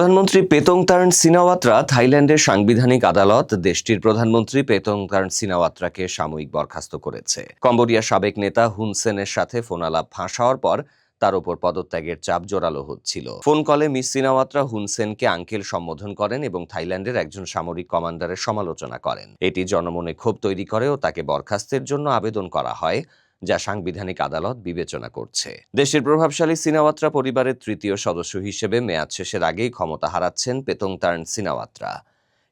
প্রধানমন্ত্রী Paetongtarn Shinawatra থাইল্যান্ডের সাংবিধানিক আদালত দেশটির প্রধানমন্ত্রী পেতংতার্ন সিনাওয়াত্রাকে সাময়িক বরখাস্ত করেছে। কম্বোডিয়ার সাবেক নেতা হুন সেনের সাথে ফোনালাপ ফাঁস হওয়ার পর তার ওপর পদত্যাগের চাপ জোরালো হচ্ছিল। ফোন কলে মিস সিনাওয়াত্রা হুন সেনকে আঙ্কেল সম্বোধন করেন এবং থাইল্যান্ডের একজন সামরিক কমান্ডারের সমালোচনা করেন। এটি জনমনে ক্ষোভ তৈরি করে ও তাকে বরখাস্তের জন্য আবেদন করা হয়, যা সাংবিধানিক আদালত বিবেচনা করছে। দেশের প্রভাবশালী সিনাওয়াত্রা পরিবারের তৃতীয় সদস্য হিসেবে মেয়াদ শেষের আগেই ক্ষমতা হারাচ্ছেন পেতংতার্ন সিনাওয়াত্রা।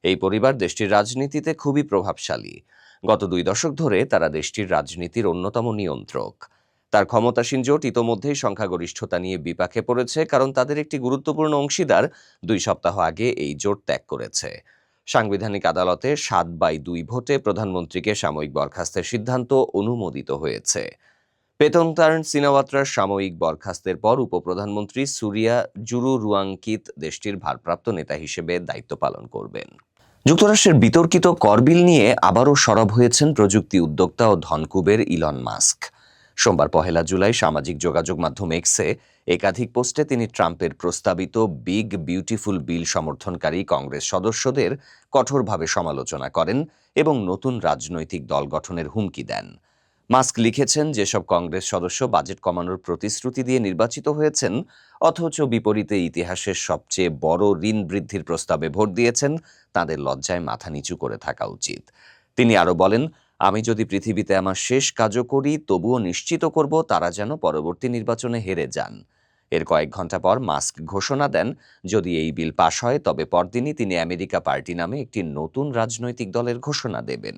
এই পরিবার দেশটির রাজনীতিতে খুবই প্রভাবশালী। গত 2 দশক ধরে তারা দেশটির রাজনীতির অন্যতম নিয়ন্ত্রক। তার ক্ষমতাসীন জোট ইতোমধ্যেই সংখ্যাগরিষ্ঠতা নিয়ে বিপাকে পড়েছে, কারণ তাদের একটি গুরুত্বপূর্ণ অংশীদার 2 সপ্তাহ আগে এই জোট ত্যাগ করেছে। সাংবিধানিক আদালতে 7/2 ভোটে প্রধানমন্ত্রীকে সাময়িক বরখাস্তের সিদ্ধান্ত অনুমোদিত হয়েছে। পেতংতার্ন সিনাওয়াত্রার সাময়িক বরখাস্তের পর উপপ্রধানমন্ত্রী সুরিয়া জুরুরুয়াংকিত দেশটির ভারপ্রাপ্ত নেতা হিসেবে দায়িত্ব পালন করবেন। যুক্তরাষ্ট্রের বিতর্কিত কর বিল নিয়ে আবারও সরব হয়েছেন প্রযুক্তি উদ্যোক্তা ও ধনকুবের ইলন মাস্ক। সোমবার 1 জুলাই সামাজিক যোগাযোগ মাধ্যম এক্সে একাধিক পোস্টে তিনি ট্রাম্পের প্রস্তাবিত বিগ বিউটিফুল বিল সমর্থনকারী কংগ্রেস সদস্যদের কঠোরভাবে সমালোচনা করেন এবং নতুন রাজনৈতিক দল গঠনের হুমকি দেন। মাস্ক লিখেছেন, যেসব কংগ্রেস সদস্য বাজেট কমানোর প্রতিশ্রুতি দিয়ে নির্বাচিত হয়েছেন অথচ বিপরীতে ইতিহাসের সবচেয়ে বড় ঋণ বৃদ্ধির প্রস্তাবে ভোট দিয়েছেন, তাদের লজ্জায় মাথা নিচু করে থাকা উচিত। তিনি আরও বলেন, আমি যদি পৃথিবীতে আমার শেষ কাজও করি তবুও নিশ্চিত করব তারা যেন পরবর্তী নির্বাচনে হেরে যান। এর কয়েক ঘন্টা পর মাস্ক ঘোষণা দেন, যদি এই বিল পাশ হয় তবে পরদিনই তিনি আমেরিকা পার্টি নামে একটি নতুন রাজনৈতিক দলের ঘোষণা দেবেন।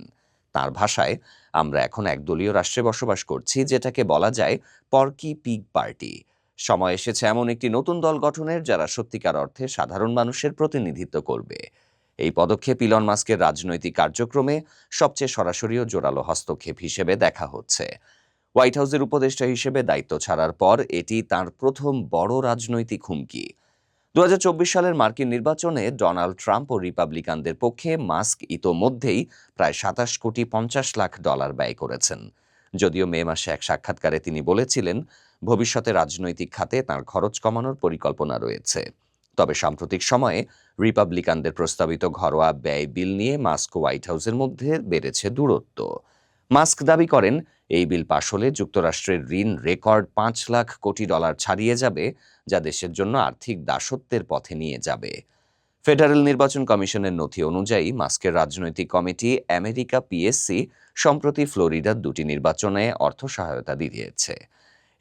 তার ভাষায়, আমরা এখন একদলীয় রাষ্ট্রে বসবাস করছি, যেটাকে বলা যায় পর্কি পিগ পার্টি। সময় এসেছে এমন একটি নতুন দল গঠনের যারা সত্যিকার অর্থে সাধারণ মানুষের প্রতিনিধিত্ব করবে। এই পদক্ষেপ ইলন মাস্কের রাজনৈতিক কার্যক্রমে সবচেয়ে সরাসরি ও জোরালো হস্তক্ষেপ হিসেবে দেখা হচ্ছে। হোয়াইট হাউসের উপদেষ্টা হিসেবে দায়িত্ব ছাড়ার পর এটি তার প্রথম বড় রাজনৈতিক হুমকি। 2024 সালের মার্কিন নির্বাচনে ডোনাল্ড ট্রাম্প ও রিপাবলিকানদের পক্ষে মাস্ক ইতোমধ্যেই প্রায় $27.50 কোটি ব্যয় করেছেন। যদিও মে মাসে এক সাক্ষাৎকারে তিনি বলেছিলেন, ভবিষ্যতে রাজনৈতিক খাতে তাঁর খরচ কমানোর পরিকল্পনা রয়েছে। তবে সাম্প্রতিক সময়ে রিপাবলিকানদের প্রস্তাবিত ঘরোয়া ব্যয় বিল নিয়ে মাস্ক ও হোয়াইট হাউসের মধ্যে বেড়েছে দূরত্ব। মাস্ক দাবি করেন, এই বিল পাশ হলে যুক্তরাষ্ট্রের ঋণ রেকর্ড $5 লাখ কোটি ছাড়িয়ে যাবে, যা দেশের জন্য আর্থিক দাসত্বের পথে নিয়ে যাবে। ফেডারেল নির্বাচন কমিশনের নথি অনুযায়ী মাস্কের রাজনৈতিক কমিটি আমেরিকা পিএসসি সম্প্রতি ফ্লোরিডার 2টি নির্বাচনে অর্থ সহায়তা দিয়েছে।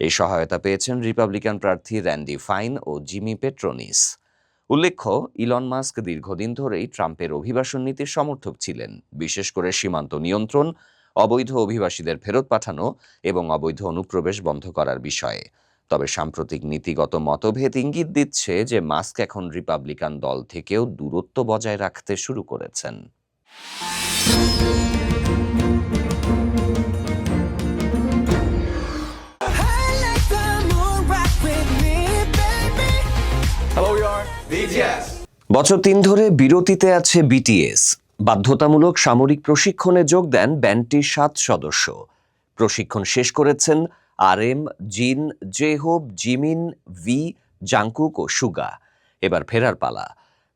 এই সহায়তা পেয়েছেন রিপাবলিকান প্রার্থী র্যান্ডি ফাইন ও জিমি পেট্রোনিস। উল্লেখ্য, ইলন মাস্ক দীর্ঘদিন ধরেই ট্রাম্পের অভিবাসন নীতির সমর্থক ছিলেন, বিশেষ করে সীমান্ত নিয়ন্ত্রণ, অবৈধ অভিবাসীদের ফেরত পাঠানো এবং অবৈধ অনুপ্রবেশ বন্ধ করার বিষয়ে। তবে সাম্প্রতিক নীতিগত মতভেদ ইঙ্গিত দিচ্ছে যে মাস্ক এখন রিপাবলিকান দল থেকেও দূরত্ব বজায় রাখতে শুরু করেছেন। বছর 3 ধরে বিরতিতে আছে বিটিএস। বাধ্যতামূলক সামরিক প্রশিক্ষণে যোগ দেন ব্যান্ডটির 7 সদস্য। প্রশিক্ষণ শেষ করেছেন RM, জিন, জেহোব, জিমিন, ভি, জাংকুক ও সুগা। এবার ফেরার পালা।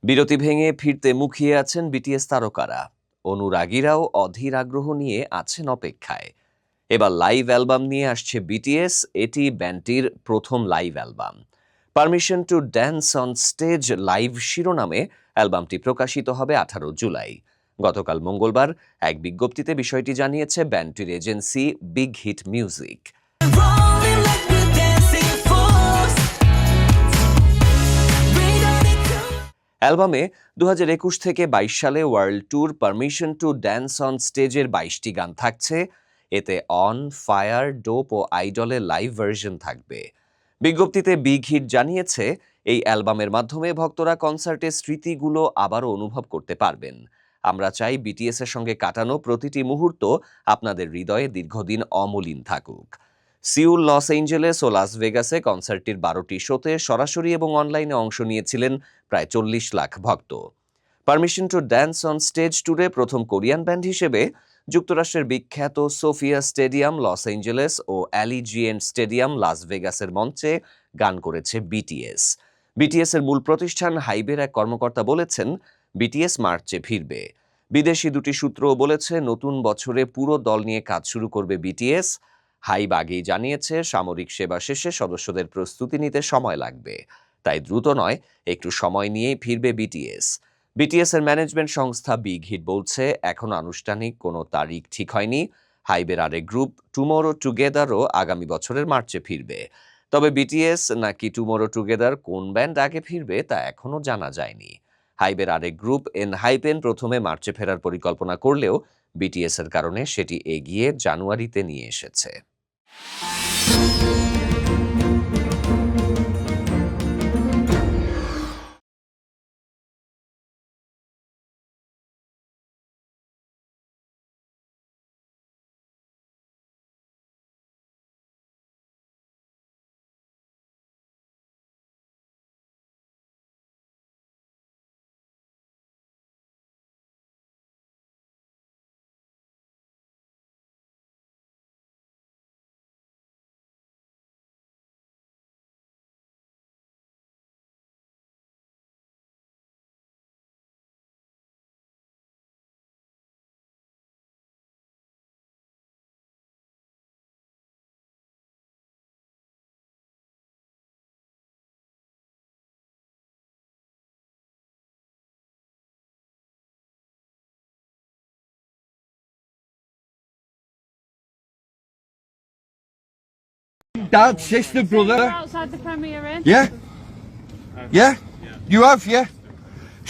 বিরতি ভেঙে ফিরতে মুখিয়ে আছেন বিটিএস তারকারা। অনুরাগীরাও অধীর আগ্রহ নিয়ে আছেন অপেক্ষায়। এবার লাইভ অ্যালবাম নিয়ে আসছে বিটিএস। এটি ব্যান্ডটির প্রথম live album. Permission to Dance on stage live শিরোনামে অ্যালবামটি প্রকাশিত হবে 18 জুলাই। গতকাল মঙ্গলবার এক বিজ্ঞপ্তিতে বিষয়টি জানিয়েছে ব্যান্ডটির এজেন্সি বিগ হিট মিউজিক। অ্যালবামে 2021 থেকে 22 সালে world tour Permission to Dance on স্টেজের 22টি গান থাকছে। এতে অন, ফায়ার, ডোপ ও আইডলের লাইভ ভার্সন থাকবে। বিজ্ঞপ্তিতে বিগ হিট জানিয়েছে, এই অ্যালবামের মাধ্যমে ভক্তরা কনসার্টের স্মৃতিগুলো আবারও অনুভব করতে পারবেন। আমরা চাই বিটিএস এর সঙ্গে কাটানো প্রতিটি মুহূর্ত আপনাদের হৃদয়ে দীর্ঘদিন অমলিন থাকুক। সিউল, লস এঞ্জেলেস ও লাস ভেগাসে কনসার্টটির 12টি শোতে সরাসরি এবং অনলাইনে অংশ নিয়েছিলেন প্রায় 40 লাখ ভক্ত। Permission to Dance on stage ট্যুরে প্রথম কোরিয়ান ব্যান্ড হিসেবে যুক্তরাষ্ট্রের বিখ্যাত সোফিয়া স্টেডিয়াম লস এঞ্জেলেস ও অ্যালিজিয়েন্ট স্টেডিয়াম লাস ভেগাসের মঞ্চে গান করেছে বিটিএস। বিটিএস এর মূল প্রতিষ্ঠান হাইবের এক কর্মকর্তা বলেছেন, বিটিএস মার্চে ফিরবে। বিদেশি দুটি সূত্রও বলেছে, নতুন বছরে পুরো দল নিয়ে কাজ শুরু করবে বিটিএস। হাইব আগেই জানিয়েছে, সামরিক সেবা শেষে সদস্যদের প্রস্তুতি নিতে সময় লাগবে, তাই দ্রুত নয়, একটু সময় নিয়েই ফিরবে বিটিএস। বিটিএস এর ম্যানেজমেন্ট সংস্থা বিগ হিট বলছে, এখন আনুষ্ঠানিক কোনো তারিখ ঠিক হয়নি। হাইবের আরেক গ্রুপ টুমোরো টুগেদারও আগামী বছরের মার্চে ফিরবে। তবে বিটিএস নাকি টুমোরো টুগেদার কোন ব্যান্ড আগে ফিরবে তা এখনও জানা যায়নি। হাইবের আরেক গ্রুপ এনহাইপেন প্রথমে মার্চে ফেরার পরিকল্পনা করলেও বিটিএস এর কারণে সেটি এগিয়ে জানুয়ারিতে নিয়ে এসেছে। Dad, sister, brother. Outside the Premier Inn? Yeah? Yeah? You have, yeah?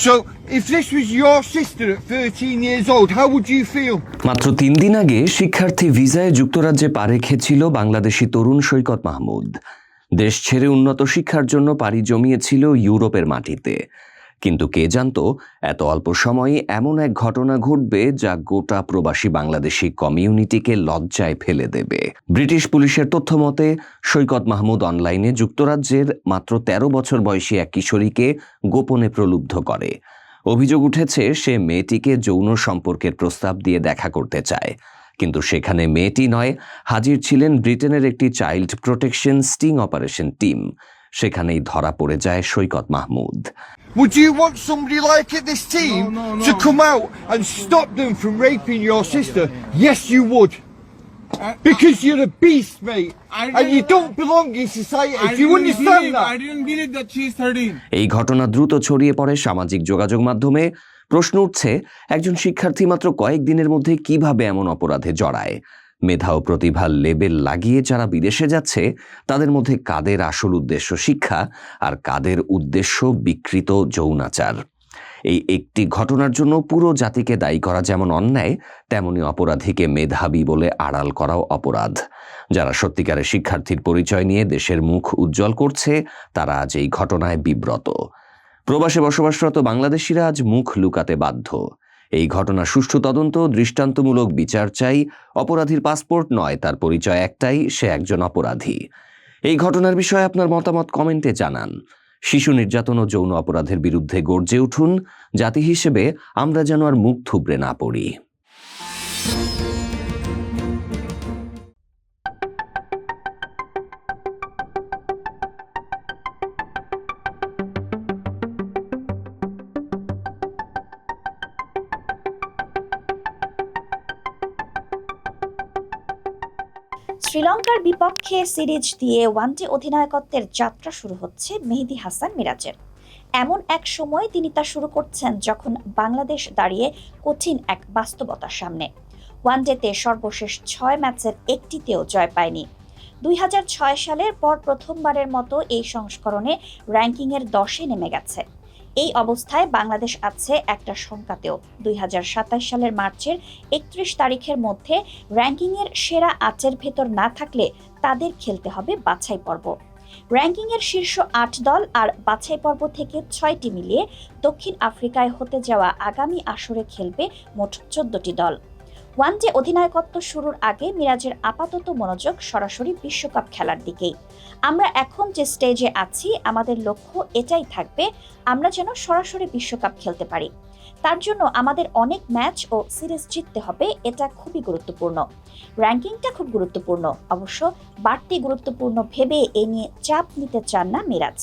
So, if this was your sister at 13 years old, how would you feel? মাত্র 3 দিন আগে শিক্ষার্থী ভিসায় যুক্তরাজ্যে পা রেখেছিল বাংলাদেশি তরুণ সৈকত মাহমুদ। দেশ ছেড়ে উন্নত শিক্ষার জন্য পাড়ি জমিয়েছিল ইউরোপের মাটিতে। কিন্তু কে জানতো এত অল্প সময়ে এমন এক ঘটনা ঘটবে যা গোটা প্রবাসী বাংলাদেশি কমিউনিটিকে লজ্জায় ফেলে দেবে। ব্রিটিশ পুলিশের তথ্য মতে, সৈকত মাহমুদ অনলাইনে যুক্তরাজ্যের মাত্র 13 বছর বয়সী এক কিশোরীকে গোপনে প্রলুব্ধ করে। অভিযোগ উঠেছে, সে মেয়েটিকে যৌন সম্পর্কের প্রস্তাব দিয়ে দেখা করতে চায়, কিন্তু সেখানে মেয়েটি নয়, হাজির ছিলেন ব্রিটেনের একটি child protection sting operation team. সেখানেই ধরা পড়ে যায় সৈকত Mahmud. Would you want somebody like it, this team, to come out and stop them from raping your sister? Yes, you would. Because you're a beast, mate. And you don't belong in society. Do you understand that? I didn't believe that she's 13. এই ঘটনা দ্রুত ছড়িয়ে পড়ে সামাজিক যোগাযোগ মাধ্যমে। প্রশ্ন উঠছে, একজন শিক্ষার্থী মাত্র কয়েকদিনের মধ্যে কিভাবে এমন অপরাধে জড়ায়? মেধা ও প্রতিভার লেবেল লাগিয়ে যারা বিদেশে যাচ্ছে, তাদের মধ্যে কাদের আসল উদ্দেশ্য শিক্ষা আর কাদের উদ্দেশ্য বিকৃত যৌনাচার? এই একটি ঘটনার জন্য পুরো জাতিকে দায়ী করা যেমন অন্যায়, তেমনি অপরাধীকে মেধাবী বলে আড়াল করাও অপরাধ। যারা সত্যিকারের শিক্ষার্থীর পরিচয় নিয়ে দেশের মুখ উজ্জ্বল করছে, তারা আজ এই ঘটনায় বিব্রত। প্রবাসে বসবাসরত বাংলাদেশিরা আজ মুখ লুকাতে বাধ্য। এই ঘটনা সুষ্ঠু তদন্ত, দৃষ্টান্তমূলক বিচার চাই। অপরাধীর পাসপোর্ট নয়, তার পরিচয় একটাই, সে একজন অপরাধী। এই ঘটনার বিষয়ে আপনার মতামত কমেন্টে জানান। শিশু নির্যাতন ও যৌন অপরাধের বিরুদ্ধে গর্জে উঠুন। জাতি হিসেবে আমরা যেন আর মুখ থুবড়ে না পড়ি। শ্রীলঙ্কার বিপক্ষে সিরিজ দিয়ে ওয়ানডে অধিনায়কত্বের যাত্রা শুরু হচ্ছে মেহেদী হাসান মিরাজের। এমন এক সময় তিনি তা শুরু করছেন যখন বাংলাদেশ দাঁড়িয়ে কঠিন এক বাস্তবতার সামনে। ওয়ানডেতে সর্বশেষ 6 ম্যাচের একটিতেও জয় পায়নি। 2006 সালের পর প্রথমবারের মতো এই সংস্করণে র্যাঙ্কিংয়ের 10-এ নেমে গেছে। এই অবস্থায় বাংলাদেশ আছে একটা শঙ্কাতেও। 2027 সালের মার্চের 31 তারিখের মধ্যে র্যাঙ্কিংয়ের সেরা 8-এর ভেতর না থাকলে তাদের খেলতে হবে বাছাই পর্ব। র্যাঙ্কিংয়ের শীর্ষ 8 দল আর বাছাই পর্ব থেকে 6টি মিলিয়ে দক্ষিণ আফ্রিকায় হতে যাওয়া আগামী আসরে খেলবে মোট 14টি দল। ওয়ানডে অধিনায়কত্ব শুরুর আগে মিরাজের আপাতত মনোযোগ সরাসরি বিশ্বকাপ খেলার দিকেই। আমরা এখন যে স্টেজে আছি, আমাদের লক্ষ্য এটাই থাকবে, আমরা যেন সরাসরি বিশ্বকাপ খেলতে পারি। তার জন্য আমাদের অনেক ম্যাচ ও সিরিজ জিততে হবে, এটা খুবই গুরুত্বপূর্ণ। র্যাঙ্কিংটা খুব গুরুত্বপূর্ণ, অবশ্য বাড়তি গুরুত্বপূর্ণ ভেবে এ নিয়ে চাপ নিতে চান না মিরাজ।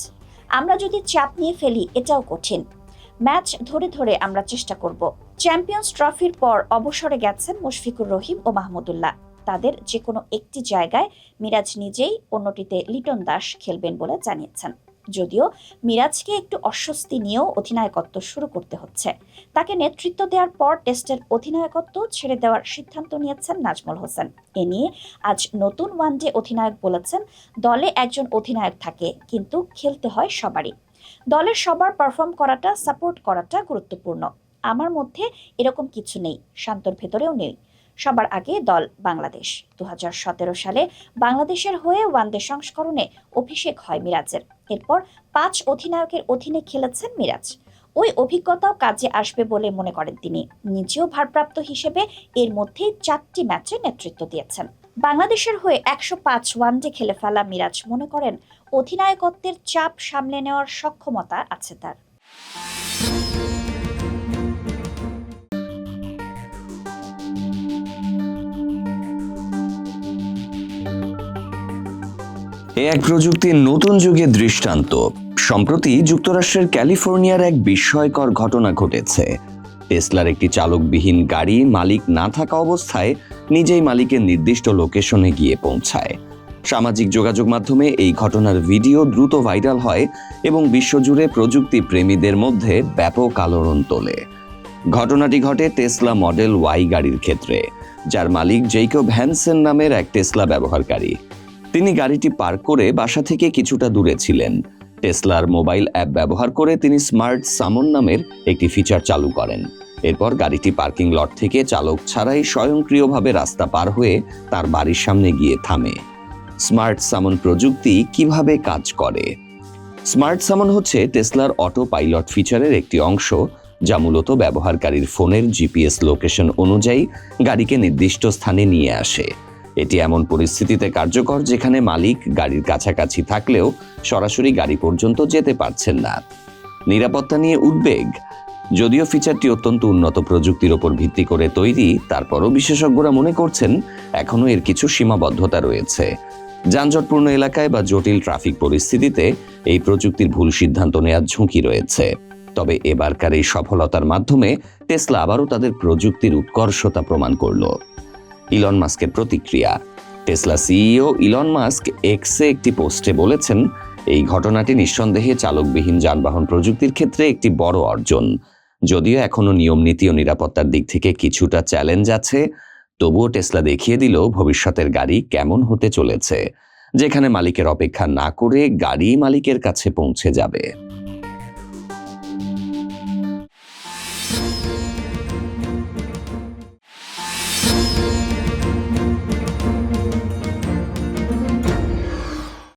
আমরা যদি চাপ নিয়ে ফেলি এটাও কঠিন। ম্যাচ ধরে ধরে আমরা চেষ্টা করব। চ্যাম্পিয়ন্স ট্রফির পর অবসরে গেছেন মুশফিকুর রহিম ও মাহমুদুল্লাহ। তাদের যে কোনো একটি জায়গায় মিরাজ নিজেই, অন্যটিতে লিটন দাস খেলবেন বলে জানিয়েছেন। যদিও মিরাজকে একটু অস্বস্তি নিয়েও অধিনায়কত্ব শুরু করতে হচ্ছে। তাকে নেতৃত্ব দেওয়ার পর টেস্টের অধিনায়কত্ব ছেড়ে দেওয়ার সিদ্ধান্ত নিয়েছেন নাজমুল হোসেন। এ নিয়ে আজ নতুন ওয়ানডে অধিনায়ক বলেছেন, দলে একজন অধিনায়ক থাকে, কিন্তু খেলতে হয় সবারই। দলের সবার পারফর্ম করাটা, সাপোর্ট করাটা গুরুত্বপূর্ণ। আমার মধ্যে এরকম কিছু নেই, শান্তর ভেতরেও নেই। সবার আগে দল বাংলাদেশ। 2017 সালে বাংলাদেশের হয়ে ওয়ানডে সংস্করণে অভিষেক হয় মিরাজের। এরপর 5 অধিনায়কের অধীনে খেলেছেন মিরাজ। ওই অভিজ্ঞতাও কাজে আসবে বলে মনে করেন তিনি। নিজেও ভারপ্রাপ্ত হিসেবে এর মধ্যেই 4টি ম্যাচে নেতৃত্ব দিয়েছেন। বাংলাদেশের হয়ে 105 ওয়ানডে খেলে ফেলা মিরাজ মনে করেন অধিনায়কত্বের চাপ সামলে নেওয়ার সক্ষমতা আছে তার। এক প্রযুক্তির নতুন যুগের দৃষ্টান্ত। সম্প্রতি যুক্তরাষ্ট্রের ক্যালিফোর্নিয়ার এক বিস্ময়কর ঘটনা ঘটেছে। টেসলার একটি চালকবিহীন গাড়ি মালিক না থাকা অবস্থায় নিজেই মালিকের নির্দিষ্ট লোকেশনে গিয়ে পৌঁছায়। সামাজিক যোগাযোগ মাধ্যমে এই ঘটনার ভিডিও দ্রুত ভাইরাল হয় এবং বিশ্বজুড়ে প্রযুক্তি প্রেমীদের মধ্যে ব্যাপক আলোড়ন তোলে। ঘটনাটি ঘটে টেসলা মডেল ওয়াই গাড়ির ক্ষেত্রে, যার মালিক জেইকব হ্যানসেন নামের এক টেসলা ব্যবহারকারী। তিনি গাড়িটি পার্ক করে বাসা থেকে কিছুটা দূরে ছিলেন। টেসলার মোবাইল অ্যাপ ব্যবহার করে তিনি স্মার্ট সামন নামের একটি ফিচার চালু করেন। এরপর গাড়িটি পার্কিং লট থেকে চালক ছাড়াই স্বয়ংক্রিয়ভাবে রাস্তা পার হয়ে তার বাড়ির সামনে গিয়ে থামে। স্মার্ট সামন প্রযুক্তি কিভাবে কাজ করে? স্মার্ট সামন হচ্ছে টেসলার অটো পাইলট ফিচারের একটি অংশ, যা মূলত ব্যবহারকারীর ফোনের জিপিএস লোকেশন অনুযায়ী গাড়িকে নির্দিষ্ট স্থানে নিয়ে আসে। এটি এমন পরিস্থিতিতে কার্যকর যেখানে মালিক গাড়ির কাছাকাছি থাকলেও সরাসরি গাড়ি পর্যন্ত যেতে পারছেন না। নিরাপত্তা নিয়ে উদ্বেগ। যদিও ফিচারটি অত্যন্ত উন্নত প্রযুক্তির ওপর ভিত্তি করে তৈরি, তারপরও বিশেষজ্ঞরা মনে করছেন এখনও এর কিছু সীমাবদ্ধতা রয়েছে। যানজটপূর্ণ এলাকায় বা জটিল ট্রাফিক পরিস্থিতিতে এই প্রযুক্তির ভুল সিদ্ধান্ত নেওয়ার ঝুঁকি রয়েছে। তবে এবারকার এই সফলতার মাধ্যমে টেসলা আবারও তাদের প্রযুক্তির উৎকর্ষতা প্রমাণ করল। ইলন মাস্কের প্রতিক্রিয়া। টেসলা সিইও ইলন মাস্ক এক্সে একটি পোস্টে বলেছেন, এই ঘটনাটি নিঃসন্দেহে চালকবিহীন যানবাহন প্রযুক্তির ক্ষেত্রে একটি বড় অর্জন। যদিও এখনও নিয়মনীতি ও নিরাপত্তার দিক থেকে কিছুটা চ্যালেঞ্জ আছে, তবুও টেসলা দেখিয়ে দিল ভবিষ্যতের গাড়ি কেমন হতে চলেছে, যেখানে মালিকের অপেক্ষা না করে গাড়ি মালিকের কাছে পৌঁছে যাবে।